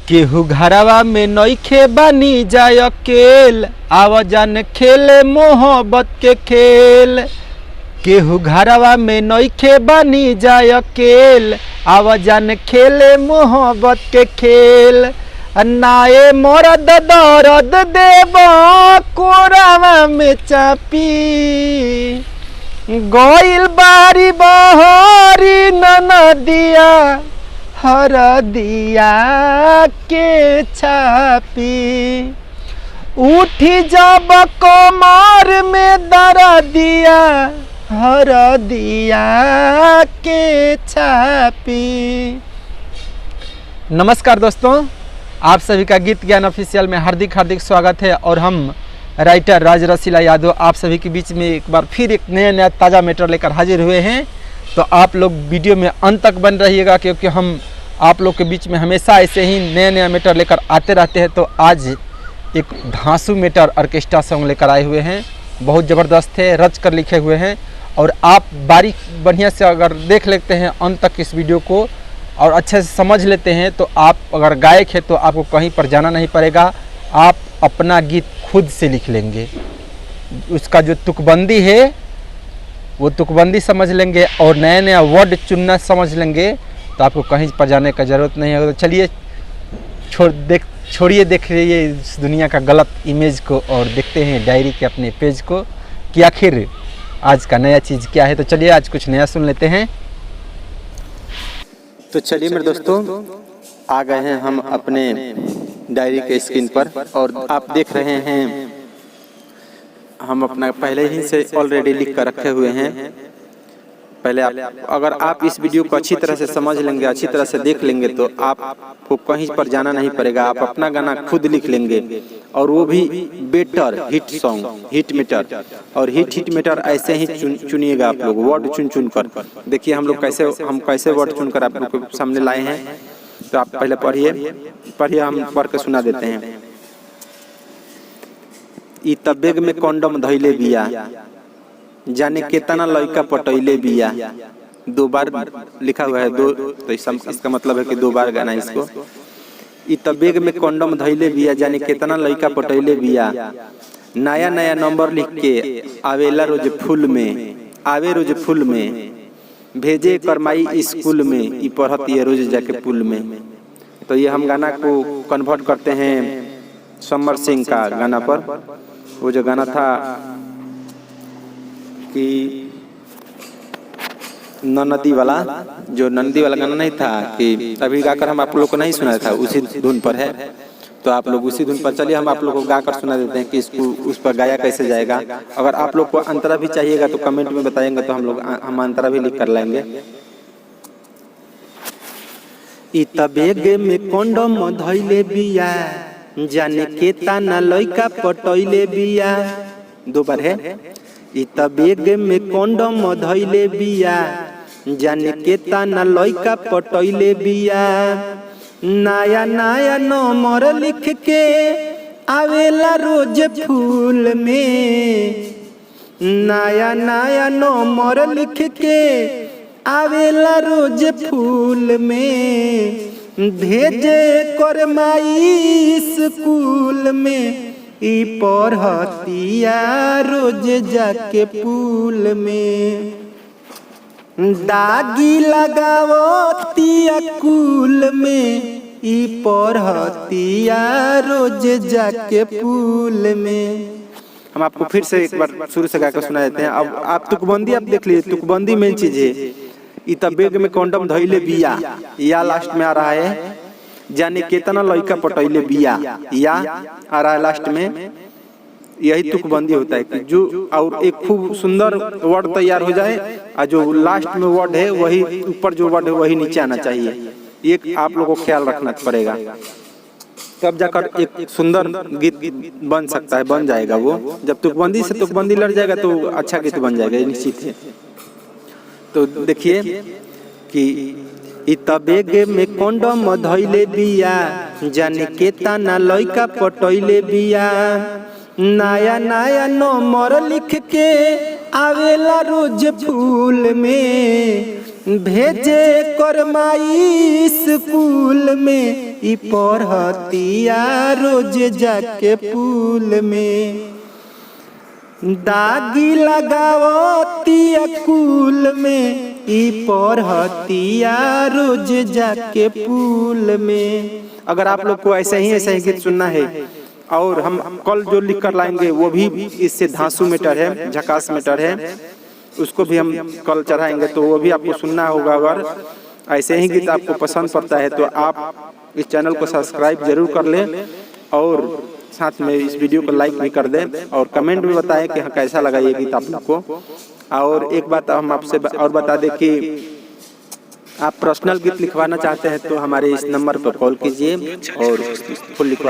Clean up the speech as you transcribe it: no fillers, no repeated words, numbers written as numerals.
केहू घरवा में नइखे बानी जाय अकेल, आवाजान खेले मोहब्बत के खेल। केहू घरवा में नइखे बानी जाय अकेल, आवाजान खेले मोहब्बत के खेल। नाये मरद दर्द देव कोरावा में चापी, गइल बारी बहरी ननदिया हर दिया के छापी। उठी जब कमर में दर्दिया हर दिया के छापी। नमस्कार दोस्तों, आप सभी का गीत ज्ञान ऑफिशियल में हार्दिक स्वागत है। और हम राइटर राज रसीला यादव आप सभी के बीच में एक बार फिर एक नया ताज़ा मैटर लेकर हाजिर हुए हैं। तो आप लोग वीडियो में अंत तक बन रहिएगा, क्योंकि हम आप लोग के बीच में हमेशा ऐसे ही नया मैटर लेकर आते रहते हैं। तो आज एक धांसू मैटर ऑर्केस्ट्रा सॉन्ग लेकर आए हुए हैं, बहुत ज़बरदस्त है, रच कर लिखे हुए हैं। और आप बारीक बढ़िया से अगर देख लेते हैं अंत तक इस वीडियो को और अच्छे से समझ लेते हैं, तो आप अगर गायक है तो आपको कहीं पर जाना नहीं पड़ेगा, आप अपना गीत खुद से लिख लेंगे। उसका जो तुकबंदी है वो तुकबंदी समझ लेंगे और नया वर्ड चुनना समझ लेंगे, तो आपको कहीं पर जाने का ज़रूरत नहीं है। तो चलिए छोड़िए देख रहिए इस दुनिया का गलत इमेज को और देखते हैं डायरी के अपने पेज को कि आखिर आज का नया चीज़ क्या है। तो चलिए आज कुछ नया सुन लेते हैं। तो चलिए मेरे दोस्तों, आ गए हैं हम अपने डायरी के स्क्रीन पर और आप देख रहे हैं हम अपना पहले ही से ऑलरेडी लिख कर रखे हुए हैं। पहले अगर आप इस वीडियो को अच्छी तरह से समझ लेंगे, अच्छी तरह से देख लेंगे, तो आपको कहीं पर जाना नहीं पड़ेगा, आप अपना गाना खुद लिख लेंगे। और वो भी better hit song, hit meter. और हिट मीटर ऐसे ही चुनिएगा आप लोग, वर्ड चुन कर। देखिए हम लोग कैसे वर्ड चुनकर आप लोग के सामने लाए हैं। तो आप पहले पढ़िए, हम पढ़ के सुना देते हैं। ई तबेग में कॉन्डम धइले बिया, जाने केतना लड़का पटैले बिया। दो बार लिखा हुआ है, दो, तो इसका मतलब है कि दो बार गाना इसको। ई तबेग में कॉन्डम धइले बिया, जाने केतना लड़का पटैले बिया। नया नंबर लिख के आवेला रोज फूल में, आवे रोज फूल में। भेजे करमाई स्कूल में, ई पढ़त ये रोज जाके पुल में। तो ये हम गाना को कन्वर्ट करते हैं समर सिंह का गाना पर। वो जो गाना था कि नदी वाला, जो नंदी वाला गाना नहीं था कि अभी गाकर हम आप लोग को नहीं सुनाया था, उसी धुन पर है। तो आप लोग उसी धुन पर चलिए हम आप लोग को गाकर सुना देते हैं कि इसको उस पर गाया कैसे जाएगा। अगर आप लोग को अंतरा भी चाहिएगा तो कमेंट में बताएंगे, तो हम अंतरा भी लिख कर लाएंगे। ई तबेग में कॉन्डम धइले बिया, जाने के ताना लइका पटैले बिया। दो बार है। ई तबेग में कॉन्डम धइले बिया, जाने के ताना लइका पटैले बिया। नया नंबर लिख के आवेला रोज फूल में। नया नंबर लिख के आवेला रोज फूल में। भेजे करमाई स्कूल में, ई पढ़तिया रोज जाके पुल में। दागी लगावतिया कुल में, ई पढ़तिया रोज जाके पुल में। हम आपको फिर से एक बार शुरू से गाकर सुना देते हैं। अब आप तुकबंदी आप देख लीजिए, तुकबंदी मेन चीज है। ई तबेग में कॉन्डम धइले बिया, या लास्ट में आ रहा है। जाने केतना लड़का पटैले बिया, या आ रहा है लास्ट में। यही तुकबंदी होता है कि जो और एक खूब सुंदर वर्ड तैयार हो जाए और जो लास्ट में वर्ड है वही ऊपर, जो वर्ड है वही नीचे आना चाहिए। ये आप लोगों को ख्याल रखना पड़ेगा, तब जाकर एक सुंदर गीत बन सकता है, बन जाएगा वो। जब तुकबंदी से तुकबंदी लड़ जाएगा तो अच्छा गीत बन जाएगा, निश्चित है। तो देखिए कि ई तबेग में कॉन्डम धइले बिया, जाने के ताना लइका पटैले बिया। नया नंबर लिख के आवेला रोज फूल में। भेजे करमाई स्कूल में, ई पढ़तिया रोज जाके पुल में। दागी लगावतिया कुल में ई पढ़तिया रोज जाके पुल में। अगर आप लोग को ऐसे ही गीत सुनना है और हम कल जो लिख कर लाएंगे वो भी इससे धांसू मीटर है, झकास मीटर है, उसको भी हम कल चढ़ाएंगे, तो वो भी आपको सुनना होगा। अगर ऐसे ही गीत आपको पसंद पड़ता है तो आप इस चैनल को सब्सक्राइब जरूर कर लें और साथ में इस वीडियो को लाइक भी कर दें और कमेंट में बताएं कि कैसा लगा ये गीत आप लोग को। और एक बात हम आपसे और बता दें कि आप पर्सनल गीत लिखवाना चाहते हैं तो हमारे इस नंबर पर कॉल कीजिए और फुल लिखवा